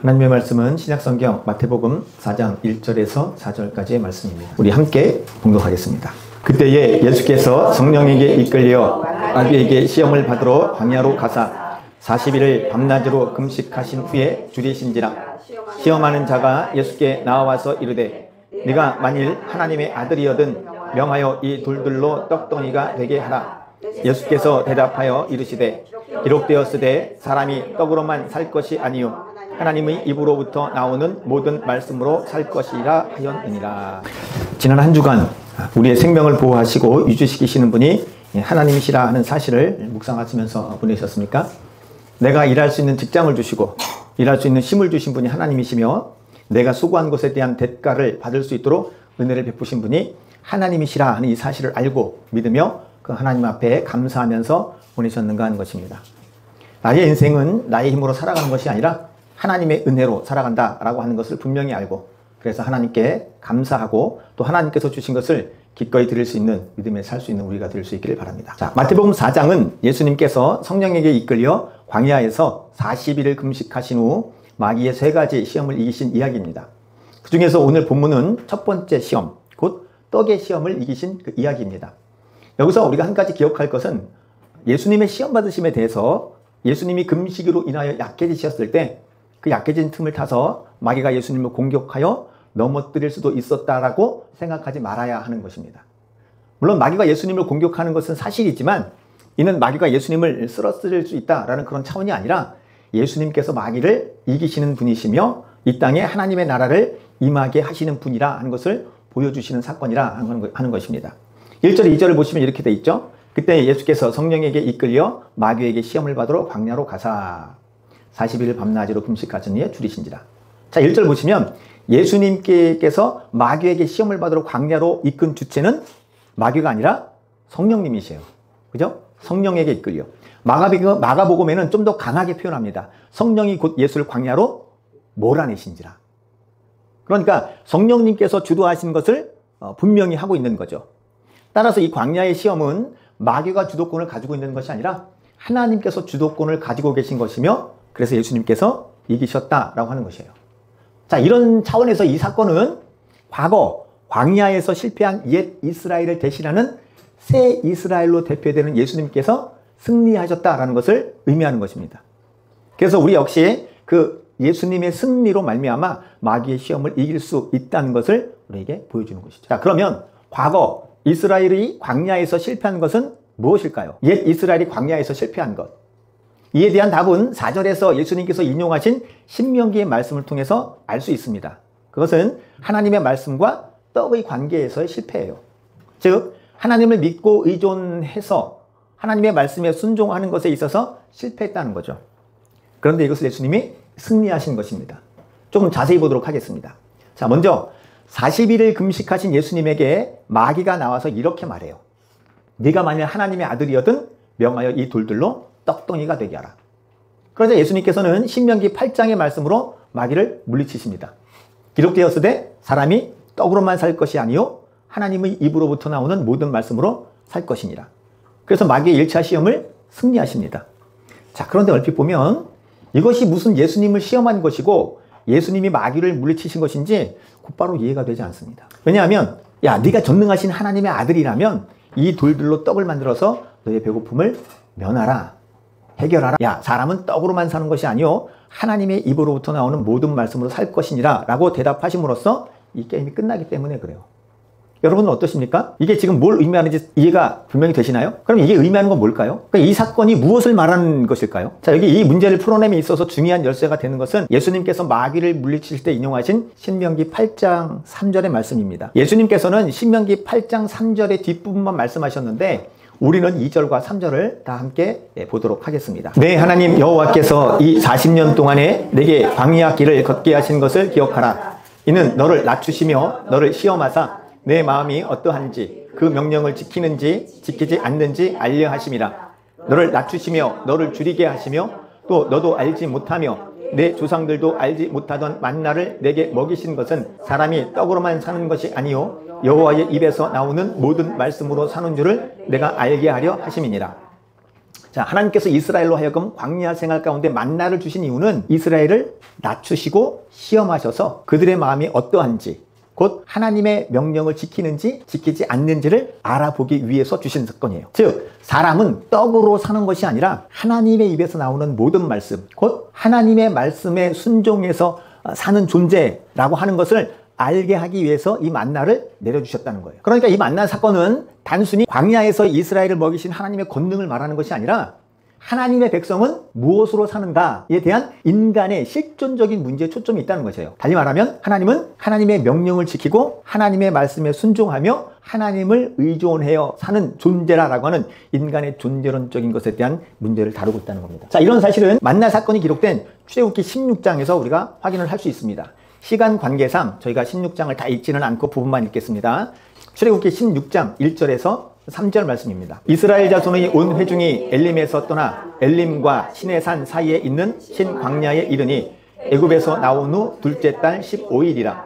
하나님의 말씀은 신약성경 마태복음 4장 1절에서 4절까지의 말씀입니다. 우리 함께 봉독하겠습니다. 그때에 예수께서 성령에게 이끌려 마귀에게 시험을 받으러 광야로 가사 40일을 밤낮으로 금식하신 후에 줄이신지라. 시험하는 자가 예수께 나와서 이르되 네가 만일 하나님의 아들이거든 명하여 이 돌들로 떡덩이가 되게 하라. 예수께서 대답하여 이르시되 기록되었으되 사람이 떡으로만 살 것이 아니요 하나님의 입으로부터 나오는 모든 말씀으로 살 것이라 하였느니라. 지난 한 주간 우리의 생명을 보호하시고 유지시키시는 분이 하나님이시라 하는 사실을 묵상하시면서 보내셨습니까? 내가 일할 수 있는 직장을 주시고 일할 수 있는 힘을 주신 분이 하나님이시며 내가 수고한 것에 대한 대가를 받을 수 있도록 은혜를 베푸신 분이 하나님이시라 하는 이 사실을 알고 믿으며 그 하나님 앞에 감사하면서 보내셨는가 하는 것입니다. 나의 인생은 나의 힘으로 살아가는 것이 아니라 하나님의 은혜로 살아간다라고 하는 것을 분명히 알고 그래서 하나님께 감사하고 또 하나님께서 주신 것을 기꺼이 드릴 수 있는 믿음에 살 수 있는 우리가 될 수 있기를 바랍니다. 자, 마태복음 4장은 예수님께서 성령에게 이끌려 광야에서 40일을 금식하신 후 마귀의 3가지 시험을 이기신 이야기입니다. 그 중에서 오늘 본문은 첫 번째 시험, 곧 떡의 시험을 이기신 그 이야기입니다. 여기서 우리가 한 가지 기억할 것은 예수님의 시험 받으심에 대해서 예수님이 금식으로 인하여 약해지셨을 때 그 약해진 틈을 타서 마귀가 예수님을 공격하여 넘어뜨릴 수도 있었다라고 생각하지 말아야 하는 것입니다. 물론 마귀가 예수님을 공격하는 것은 사실이지만 이는 마귀가 예수님을 쓰러뜨릴 수 있다라는 그런 차원이 아니라 예수님께서 마귀를 이기시는 분이시며 이 땅에 하나님의 나라를 임하게 하시는 분이라 하는 것을 보여주시는 사건이라 하는 것입니다. 1절 2절을 보시면 이렇게 돼 있죠. 그때 예수께서 성령에게 이끌려 마귀에게 시험을 받으러 광야로 가사 40일 밤낮으로 금식하시니 줄이신지라. 자, 1절 보시면 예수님께서 마귀에게 시험을 받으러 광야로 이끈 주체는 마귀가 아니라 성령님이세요. 그죠? 성령에게 이끌려. 마가복음에는 좀 더 강하게 표현합니다. 성령이 곧 예수를 광야로 몰아내신지라. 그러니까 성령님께서 주도하신 것을 분명히 하고 있는 거죠. 따라서 이 광야의 시험은 마귀가 주도권을 가지고 있는 것이 아니라 하나님께서 주도권을 가지고 계신 것이며 그래서 예수님께서 이기셨다라고 하는 것이에요. 자, 이런 차원에서 이 사건은 과거 광야에서 실패한 옛 이스라엘을 대신하는 새 이스라엘로 대표되는 예수님께서 승리하셨다라는 것을 의미하는 것입니다. 그래서 우리 역시 그 예수님의 승리로 말미암아 마귀의 시험을 이길 수 있다는 것을 우리에게 보여주는 것이죠. 자, 그러면 과거 이스라엘이 광야에서 실패한 것은 무엇일까요? 옛 이스라엘이 광야에서 실패한 것. 이에 대한 답은 4절에서 예수님께서 인용하신 신명기의 말씀을 통해서 알 수 있습니다. 그것은 하나님의 말씀과 떡의 관계에서의 실패예요. 즉 하나님을 믿고 의존해서 하나님의 말씀에 순종하는 것에 있어서 실패했다는 거죠. 그런데 이것을 예수님이 승리하신 것입니다. 조금 자세히 보도록 하겠습니다. 자, 먼저 40일을 금식하신 예수님에게 마귀가 나와서 이렇게 말해요. 네가 만일 하나님의 아들이거든 명하여 이 돌들로 떡덩이가 되게 하라. 그러자 예수님께서는 신명기 8장의 말씀으로 마귀를 물리치십니다. 기록되었으되 사람이 떡으로만 살 것이 아니요 하나님의 입으로부터 나오는 모든 말씀으로 살 것이니라. 그래서 마귀의 1차 시험을 승리하십니다. 자, 그런데 얼핏 보면 이것이 무슨 예수님을 시험한 것이고 예수님이 마귀를 물리치신 것인지 곧바로 이해가 되지 않습니다. 왜냐하면 야, 네가 전능하신 하나님의 아들이라면 이 돌들로 떡을 만들어서 너의 배고픔을 면하라. 해결하라. 야, 사람은 떡으로만 사는 것이 아니요 하나님의 입으로부터 나오는 모든 말씀으로 살 것이니라 라고 대답하심으로써 이 게임이 끝나기 때문에 그래요. 여러분은 어떠십니까? 이게 지금 뭘 의미하는지 이해가 분명히 되시나요? 그럼 이게 의미하는 건 뭘까요? 그러니까 이 사건이 무엇을 말하는 것일까요? 자, 여기 이 문제를 풀어냄에 있어서 중요한 열쇠가 되는 것은 예수님께서 마귀를 물리칠 때 인용하신 신명기 8장 3절의 말씀입니다. 예수님께서는 신명기 8장 3절의 뒷부분만 말씀하셨는데 우리는 2절과 3절을 다 함께 보도록 하겠습니다. 내 하나님 여호와께서 이 40년 동안에 내게 광야 길을 걷게 하신 것을 기억하라. 이는 너를 낮추시며 너를 시험하사 내 마음이 어떠한지 그 명령을 지키는지 지키지 않는지 알려 하심이라. 너를 낮추시며 너를 줄이게 하시며 또 너도 알지 못하며 내 조상들도 알지 못하던 만나를 내게 먹이신 것은 사람이 떡으로만 사는 것이 아니요 여호와의 입에서 나오는 모든 말씀으로 사는 줄을 내가 알게 하려 하심이니라. 자, 하나님께서 이스라엘로 하여금 광야 생활 가운데 만나를 주신 이유는 이스라엘을 낮추시고 시험하셔서 그들의 마음이 어떠한지, 곧 하나님의 명령을 지키는지 지키지 않는지를 알아보기 위해서 주신 사건이에요. 즉, 사람은 떡으로 사는 것이 아니라 하나님의 입에서 나오는 모든 말씀, 곧 하나님의 말씀에 순종해서 사는 존재라고 하는 것을 알게 하기 위해서 이 만나를 내려주셨다는 거예요. 그러니까 이 만나 사건은 단순히 광야에서 이스라엘을 먹이신 하나님의 권능을 말하는 것이 아니라 하나님의 백성은 무엇으로 사는가에 대한 인간의 실존적인 문제에 초점이 있다는 것이에요. 달리 말하면 하나님은 하나님의 명령을 지키고 하나님의 말씀에 순종하며 하나님을 의존하여 사는 존재라고 하는 인간의 존재론적인 것에 대한 문제를 다루고 있다는 겁니다. 자, 이런 사실은 만나 사건이 기록된 출애굽기 16장에서 우리가 확인을 할 수 있습니다. 시간 관계상 저희가 16장을 다 읽지는 않고 부분만 읽겠습니다. 출애굽기 16장 1절에서 3절 말씀입니다. 이스라엘 자손의 온 회중이 엘림에서 떠나 엘림과 시내산 사이에 있는 신 광야에 이르니 애굽에서 나온 후 둘째 달 15일이라.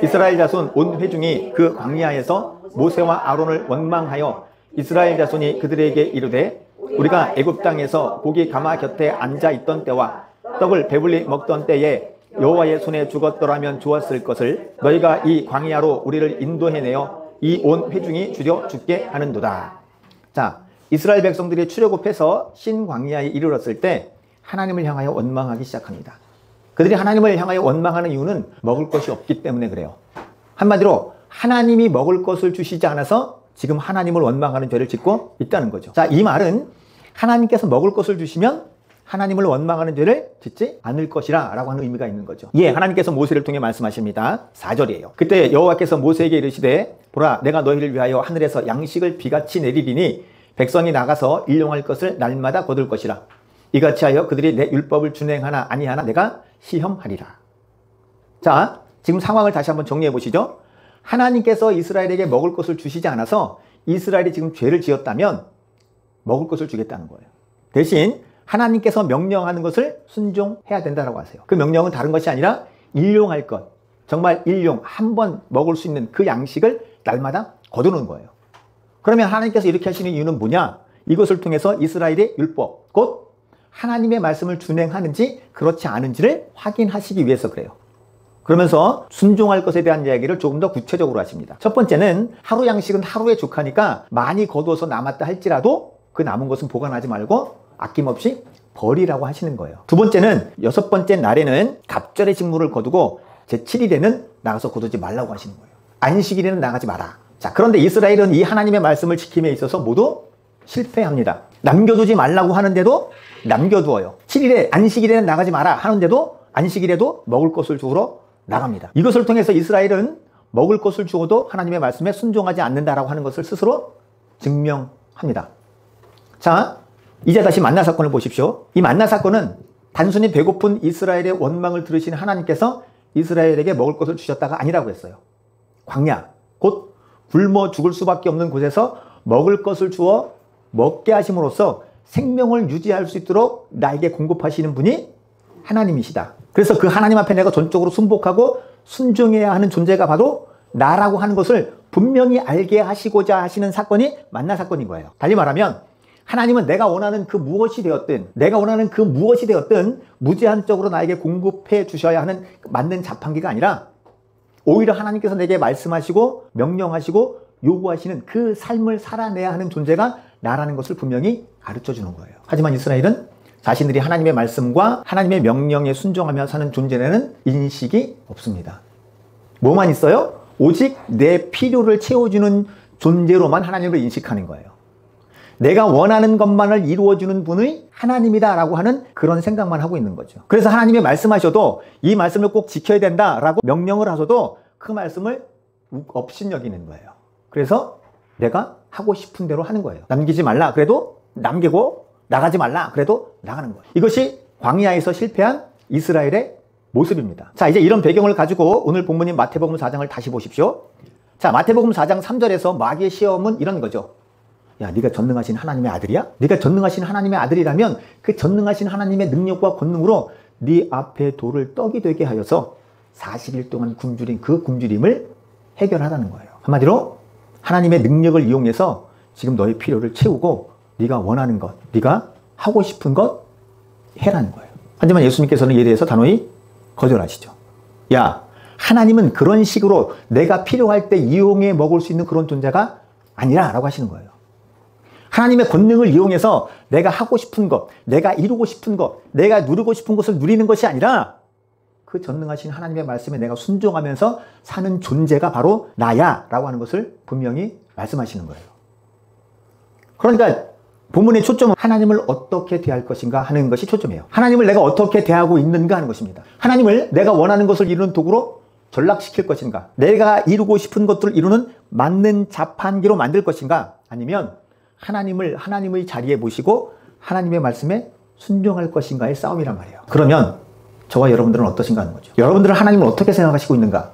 이스라엘 자손 온 회중이 그 광야에서 모세와 아론을 원망하여 이스라엘 자손이 그들에게 이르되 우리가 애굽 땅에서 고기 가마 곁에 앉아 있던 때와 떡을 배불리 먹던 때에 여호와의 손에 죽었더라면 좋았을 것을 너희가 이 광야로 우리를 인도해내어 이 온 회중이 줄여 죽게 하는도다. 자, 이스라엘 백성들이 출애굽해서 신광야에 이르렀을 때 하나님을 향하여 원망하기 시작합니다. 그들이 하나님을 향하여 원망하는 이유는 먹을 것이 없기 때문에 그래요. 한마디로 하나님이 먹을 것을 주시지 않아서 지금 하나님을 원망하는 죄를 짓고 있다는 거죠. 자, 이 말은 하나님께서 먹을 것을 주시면 하나님을 원망하는 죄를 짓지 않을 것이라 라고 하는 의미가 있는 거죠. 예, 하나님께서 모세를 통해 말씀하십니다. 4절이에요. 그때 여호와께서 모세에게 이르시되 보라, 내가 너희를 위하여 하늘에서 양식을 비같이 내리리니 백성이 나가서 일용할 것을 날마다 거둘 것이라. 이같이 하여 그들이 내 율법을 준행하나 아니하나 내가 시험하리라. 자, 지금 상황을 다시 한번 정리해 보시죠. 하나님께서 이스라엘에게 먹을 것을 주시지 않아서 이스라엘이 지금 죄를 지었다면 먹을 것을 주겠다는 거예요. 대신 하나님께서 명령하는 것을 순종해야 된다고 하세요. 그 명령은 다른 것이 아니라 일용할 것, 정말 일용, 한 번 먹을 수 있는 그 양식을 날마다 거두는 거예요. 그러면 하나님께서 이렇게 하시는 이유는 뭐냐? 이것을 통해서 이스라엘의 율법, 곧 하나님의 말씀을 준행하는지 그렇지 않은지를 확인하시기 위해서 그래요. 그러면서 순종할 것에 대한 이야기를 조금 더 구체적으로 하십니다. 첫 번째는 하루 양식은 하루에 족하니까 많이 거두어서 남았다 할지라도 그 남은 것은 보관하지 말고 아낌없이 버리라고 하시는 거예요. 두 번째는 6번째 날에는 갑절의 직무를 거두고 제7일에는 나가서 거두지 말라고 하시는 거예요. 안식일에는 나가지 마라. 자, 그런데 이스라엘은 이 하나님의 말씀을 지킴에 있어서 모두 실패합니다. 남겨두지 말라고 하는데도 남겨두어요. 7일에 안식일에는 나가지 마라 하는데도 안식일에도 먹을 것을 주우러 나갑니다. 이것을 통해서 이스라엘은 먹을 것을 주어도 하나님의 말씀에 순종하지 않는다라고 하는 것을 스스로 증명합니다. 자, 이제 다시 만나 사건을 보십시오. 이 만나 사건은 단순히 배고픈 이스라엘의 원망을 들으신 하나님께서 이스라엘에게 먹을 것을 주셨다가 아니라고 했어요. 광야, 곧 굶어 죽을 수밖에 없는 곳에서 먹을 것을 주어 먹게 하심으로써 생명을 유지할 수 있도록 나에게 공급하시는 분이 하나님이시다. 그래서 그 하나님 앞에 내가 전적으로 순복하고 순종해야 하는 존재가 바로 나라고 하는 것을 분명히 알게 하시고자 하시는 사건이 만나 사건인 거예요. 달리 말하면 하나님은 내가 원하는 그 무엇이 되었든 무제한적으로 나에게 공급해 주셔야 하는 맞는 자판기가 아니라 오히려 하나님께서 내게 말씀하시고 명령하시고 요구하시는 그 삶을 살아내야 하는 존재가 나라는 것을 분명히 가르쳐 주는 거예요. 하지만 이스라엘은 자신들이 하나님의 말씀과 하나님의 명령에 순종하며 사는 존재라는 인식이 없습니다. 뭐만 있어요? 오직 내 필요를 채워주는 존재로만 하나님을 인식하는 거예요. 내가 원하는 것만을 이루어주는 분의 하나님이다라고 하는 그런 생각만 하고 있는 거죠. 그래서 하나님이 말씀하셔도 이 말씀을 꼭 지켜야 된다라고 명령을 하셔도 그 말씀을 업신여기는 거예요. 그래서 내가 하고 싶은 대로 하는 거예요. 남기지 말라 그래도 남기고 나가지 말라 그래도 나가는 거예요. 이것이 광야에서 실패한 이스라엘의 모습입니다. 자, 이제 이런 배경을 가지고 오늘 본문인 마태복음 4장을 다시 보십시오. 자, 마태복음 4장 3절에서 마귀의 시험은 이런 거죠. 야, 네가 전능하신 하나님의 아들이야? 네가 전능하신 하나님의 아들이라면 그 전능하신 하나님의 능력과 권능으로 네 앞에 돌을 떡이 되게 하여서 40일 동안 굶주린 그 굶주림을 해결하라는 거예요. 한마디로 하나님의 능력을 이용해서 지금 너의 필요를 채우고 네가 원하는 것, 네가 하고 싶은 것 해라는 거예요. 하지만 예수님께서는 이에 대해서 단호히 거절하시죠. 야, 하나님은 그런 식으로 내가 필요할 때 이용해 먹을 수 있는 그런 존재가 아니라 라고 하시는 거예요. 하나님의 권능을 이용해서 내가 하고 싶은 것, 내가 이루고 싶은 것, 내가 누리고 싶은 것을 누리는 것이 아니라 그 전능하신 하나님의 말씀에 내가 순종하면서 사는 존재가 바로 나야 라고 하는 것을 분명히 말씀하시는 거예요. 그러니까 본문의 초점은 하나님을 어떻게 대할 것인가 하는 것이 초점이에요. 하나님을 내가 어떻게 대하고 있는가 하는 것입니다. 하나님을 내가 원하는 것을 이루는 도구로 전락시킬 것인가, 내가 이루고 싶은 것들을 이루는 맞는 자판기로 만들 것인가, 아니면 하나님을 하나님의 자리에 모시고 하나님의 말씀에 순종할 것인가의 싸움이란 말이에요. 그러면 저와 여러분들은 어떠신가 하는 거죠. 여러분들은 하나님을 어떻게 생각하시고 있는가,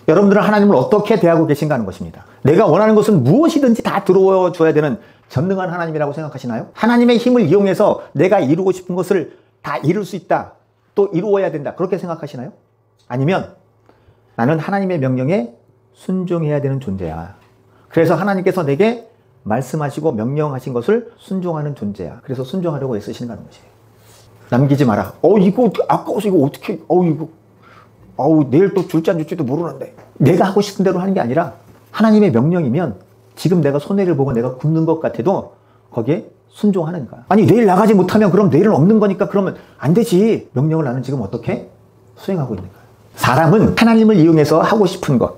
여러분들은 하나님을 어떻게 대하고 계신가 하는 것입니다. 내가 원하는 것은 무엇이든지 다 들어줘야 되는 전능한 하나님이라고 생각하시나요? 하나님의 힘을 이용해서 내가 이루고 싶은 것을 다 이룰 수 있다, 또 이루어야 된다, 그렇게 생각하시나요? 아니면 나는 하나님의 명령에 순종해야 되는 존재야. 그래서 하나님께서 내게 말씀하시고 명령하신 것을 순종하는 존재야. 그래서 순종하려고 애쓰신다는 것이에요. 남기지 마라. 이거 아까워서 이거 어떻게, 내일 또 줄지 안 줄지도 모르는데. 내가 하고 싶은 대로 하는 게 아니라 하나님의 명령이면 지금 내가 손해를 보고 내가 굶는 것 같아도 거기에 순종하는 거야. 아니, 내일 나가지 못하면 그럼 내일은 없는 거니까 그러면 안 되지. 명령을 나는 지금 어떻게 수행하고 있는 거야. 사람은 하나님을 이용해서 하고 싶은 것,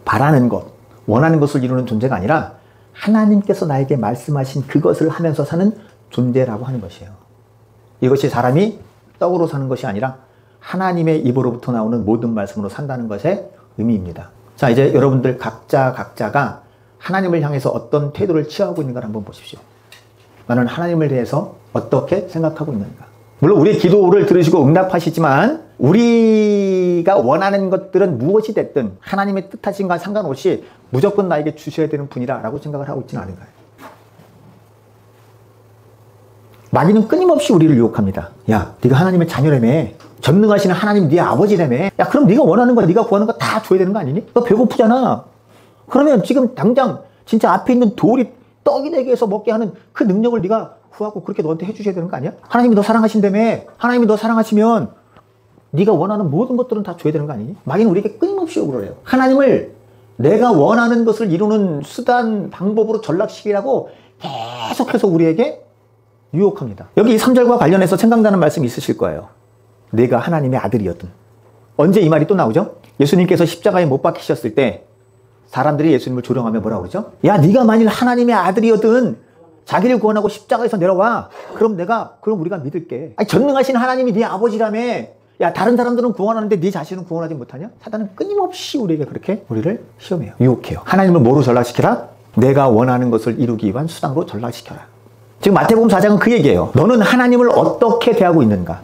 바라는 것, 원하는 것을 이루는 존재가 아니라 하나님께서 나에게 말씀하신 그것을 하면서 사는 존재라고 하는 것이에요. 이것이 사람이 떡으로 사는 것이 아니라 하나님의 입으로부터 나오는 모든 말씀으로 산다는 것의 의미입니다. 자, 이제 여러분들 각자가 하나님을 향해서 어떤 태도를 취하고 있는가를 한번 보십시오. 나는 하나님을 대해서 어떻게 생각하고 있는가. 물론 우리의 기도를 들으시고 응답하시지만 우리가 원하는 것들은 무엇이 됐든 하나님의 뜻하신과 상관없이 무조건 나에게 주셔야 되는 분이라고 생각을 하고 있지는 않은가요? 마귀는 끊임없이 우리를 유혹합니다. 야, 네가 하나님의 자녀라며, 전능하시는 하나님 네 아버지라며, 야, 그럼 네가 원하는 거, 네가 구하는 거 다 줘야 되는 거 아니니? 너 배고프잖아. 그러면 지금 당장 진짜 앞에 있는 돌이 떡이 되게 해서 먹게 하는 그 능력을 네가 구하고 그렇게 너한테 해주셔야 되는 거 아니야? 하나님이 너 사랑하신다며. 하나님이 너 사랑하시면 네가 원하는 모든 것들은 다 줘야 되는 거 아니니? 마귀는 우리에게 끊임없이 요구를 해요. 하나님을 내가 원하는 것을 이루는 수단, 방법으로 전락시키라고 계속해서 우리에게 유혹합니다. 여기 3절과 관련해서 생각나는 말씀이 있으실 거예요. 내가 하나님의 아들이었든. 언제 이 말이 또 나오죠? 예수님께서 십자가에 못 박히셨을 때 사람들이 예수님을 조롱하며 뭐라고 그러죠? 야, 네가 만일 하나님의 아들이었든 자기를 구원하고 십자가에서 내려와. 그럼 우리가 믿을게. 아니, 전능하신 하나님이 네 아버지라며. 야, 다른 사람들은 구원하는데 네 자신은 구원하지 못하냐? 사단은 끊임없이 우리에게 그렇게 우리를 시험해요. 유혹해요. 하나님을 뭐로 전락시키라? 내가 원하는 것을 이루기 위한 수단으로 전락시켜라. 지금 마태복음 4장은 그 얘기예요. 너는 하나님을 어떻게 대하고 있는가?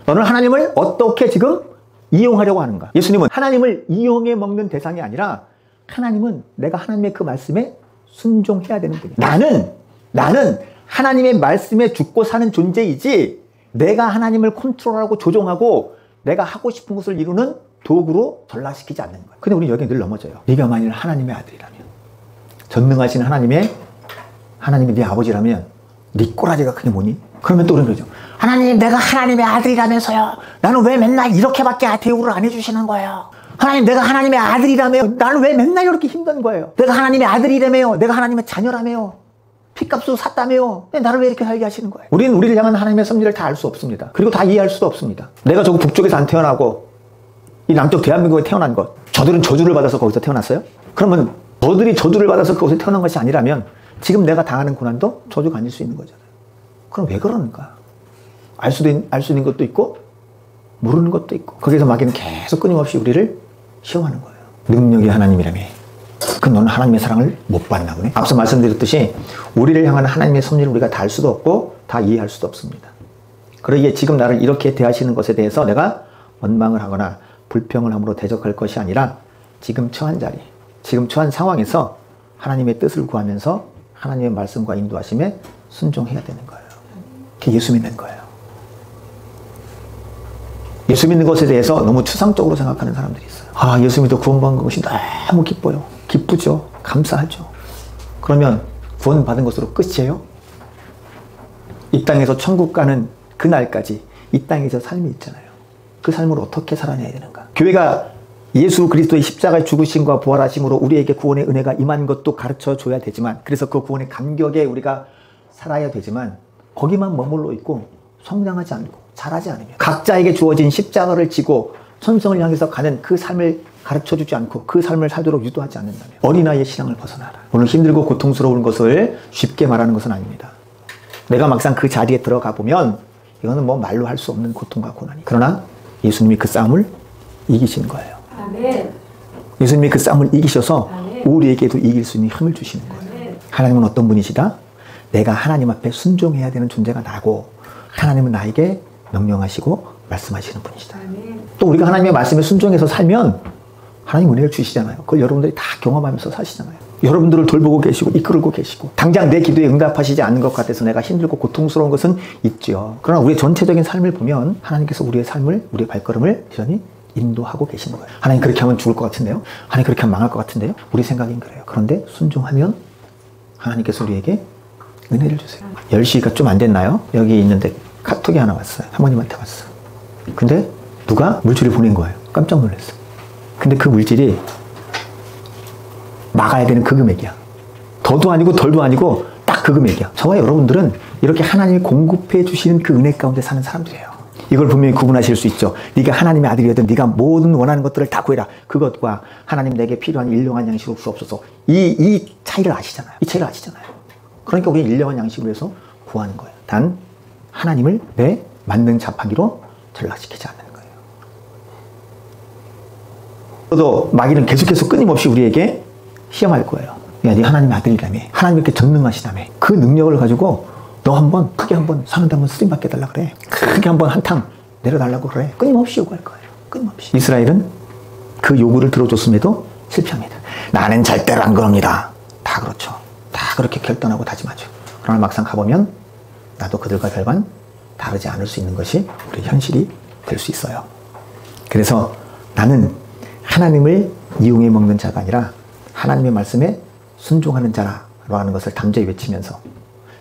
너는 하나님을 어떻게 지금 이용하려고 하는가? 예수님은 하나님을 이용해 먹는 대상이 아니라 하나님은 내가 하나님의 그 말씀에 순종해야 되는 분이야. 나는 하나님의 말씀에 죽고 사는 존재이지 내가 하나님을 컨트롤하고 조종하고 내가 하고 싶은 것을 이루는 도구로 전락시키지 않는 거야. 근데 우리 여기 늘 넘어져요. 네가 만일 하나님의 아들이라면, 전능하신 하나님이 네 아버지라면 네 꼬라지가 크게 뭐니? 그러면 또 그런 거죠. 하나님, 내가 하나님의 아들이라면서요. 나는 왜 맨날 이렇게밖에 대우를 안 해주시는 거예요? 하나님, 내가 하나님의 아들이라며. 나는 왜 맨날 이렇게 힘든 거예요? 내가 하나님의 아들이라며요. 내가 하나님의 자녀라며요. 핏값으로 샀다며요. 나를 왜 이렇게 살게 하시는 거예요? 우리는 우리를 향한 하나님의 섭리를 다 알 수 없습니다. 그리고 다 이해할 수도 없습니다. 내가 저거 북쪽에서 안 태어나고 이 남쪽 대한민국에 태어난 것, 저들은 저주를 받아서 거기서 태어났어요? 그러면 저들이 저주를 받아서 거기서 태어난 것이 아니라면 지금 내가 당하는 고난도 저주가 아닐 수 있는 거잖아요. 그럼 왜 그러는가? 알 수 있는 것도 있고 모르는 것도 있고, 거기서 마귀는 계속 끊임없이 우리를 시험하는 거예요. 능력이 하나님이라며. 그럼 너는 하나님의 사랑을 못 받나 보네. 앞서 말씀드렸듯이 우리를 향한 하나님의 섭리를 우리가 다 알 수도 없고 다 이해할 수도 없습니다. 그러기에 지금 나를 이렇게 대하시는 것에 대해서 내가 원망을 하거나 불평을 함으로 대적할 것이 아니라 지금 처한 자리, 지금 처한 상황에서 하나님의 뜻을 구하면서 하나님의 말씀과 인도하심에 순종해야 되는 거예요. 그게 예수 믿는 거예요. 예수 믿는 것에 대해서 너무 추상적으로 생각하는 사람들이 있어요. 아, 예수 믿어 구원받은 것이 너무 기뻐요. 기쁘죠. 감사하죠. 그러면 구원받은 것으로 끝이에요? 이 땅에서 천국 가는 그날까지 이 땅에서 삶이 있잖아요. 그 삶을 어떻게 살아내야 되는가? 교회가 예수 그리스도의 십자가의 죽으심과 부활하심으로 우리에게 구원의 은혜가 임한 것도 가르쳐 줘야 되지만, 그래서 그 구원의 감격에 우리가 살아야 되지만, 거기만 머물러 있고 성장하지 않고 자라지 않으면, 각자에게 주어진 십자가를 지고 천성을 향해서 가는 그 삶을 가르쳐 주지 않고 그 삶을 살도록 유도하지 않는다면 어린아이의 신앙을 벗어나라. 오늘 힘들고 고통스러운 것을 쉽게 말하는 것은 아닙니다. 내가 막상 그 자리에 들어가 보면 이거는 뭐 말로 할 수 없는 고통과 고난이. 그러나 예수님이 그 싸움을 이기시는 거예요. 아멘. 예수님이 그 싸움을 이기셔서 아멘. 우리에게도 이길 수 있는 힘을 주시는 거예요. 아멘. 하나님은 어떤 분이시다? 내가 하나님 앞에 순종해야 되는 존재가 나고, 하나님은 나에게 명령하시고 말씀하시는 분이시다. 아멘. 또 우리가 하나님의 말씀에 순종해서 살면 하나님 은혜를 주시잖아요. 그걸 여러분들이 다 경험하면서 사시잖아요. 여러분들을 돌보고 계시고 이끌고 계시고, 당장 내 기도에 응답하시지 않는 것 같아서 내가 힘들고 고통스러운 것은 있죠. 그러나 우리의 전체적인 삶을 보면 하나님께서 우리의 삶을, 우리의 발걸음을 여전히 인도하고 계시는 거예요. 하나님 그렇게 하면 죽을 것 같은데요? 하나님 그렇게 하면 망할 것 같은데요? 우리 생각엔 그래요. 그런데 순종하면 하나님께서 우리에게 은혜를 주세요. 10시가 좀 안 됐나요? 여기 있는데 카톡이 하나 왔어요. 사모님한테 왔어요. 근데 누가 물질을 보낸 거예요. 깜짝 놀랐어요. 근데 그 물질이 막아야 되는 그 금액이야. 더도 아니고 덜도 아니고 딱 그 금액이야. 저와 여러분들은 이렇게 하나님이 공급해 주시는 그 은혜 가운데 사는 사람들이에요. 이걸 분명히 구분하실 수 있죠. 네가 하나님의 아들이거든 네가 모든 원하는 것들을 다 구해라. 그것과 하나님 내게 필요한 일용한 양식을 주옵소서. 이 차이를 아시잖아요. 이 차이를 아시잖아요. 그러니까 우리는 일용한 양식을 위해서 구하는 거예요. 단 하나님을 내 만능 자판기로 전락시키지 않는 거예요. 또 마귀는 계속해서 끊임없이 우리에게 시험할 거예요. 야, 네 하나님의 아들이라며, 하나님 이렇게 전능하시다며, 그 능력을 가지고 너 한번 크게 한번 사는데 한번 쓰임 받게 달라 그래. 크게 한번 한탕 내려달라고 그래. 끊임없이 요구할 거예요. 끊임없이. 이스라엘은 그 요구를 들어줬음에도 실패합니다. 나는 절대로 안 그럽니다. 다 그렇죠. 다 그렇게 결단하고 다짐하죠. 그러나 막상 가보면 나도 그들과 별반 다르지 않을 수 있는 것이 우리 현실이 될 수 있어요. 그래서 나는 하나님을 이용해 먹는 자가 아니라 하나님의 말씀에 순종하는 자라고 하는 것을 담대히 외치면서,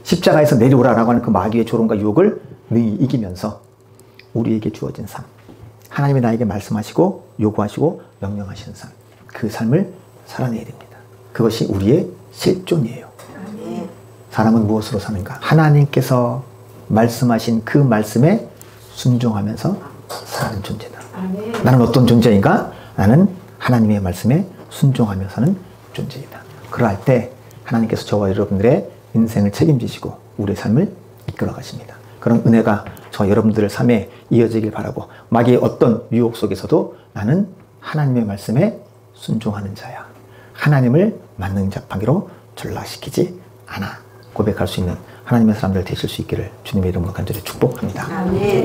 십자가에서 내려오라라고 하는 그 마귀의 조롱과 유혹을 능히 이기면서 우리에게 주어진 삶, 하나님이 나에게 말씀하시고 요구하시고 명령하시는 삶, 그 삶을 살아내야 됩니다. 그것이 우리의 실존이에요. 사람은 무엇으로 사는가? 하나님께서 말씀하신 그 말씀에 순종하면서 사는 존재다. 나는 어떤 존재인가? 나는 하나님의 말씀에 순종하며 사는 존재이다. 그럴 때 하나님께서 저와 여러분들의 인생을 책임지시고 우리의 삶을 이끌어 가십니다. 그런 은혜가 저와 여러분들의 삶에 이어지길 바라고, 마귀의 어떤 유혹 속에서도 나는 하나님의 말씀에 순종하는 자야, 하나님을 만능 자판기로 전락시키지 않아 고백할 수 있는 하나님의 사람들 되실 수 있기를 주님의 이름으로 간절히 축복합니다. 아멘.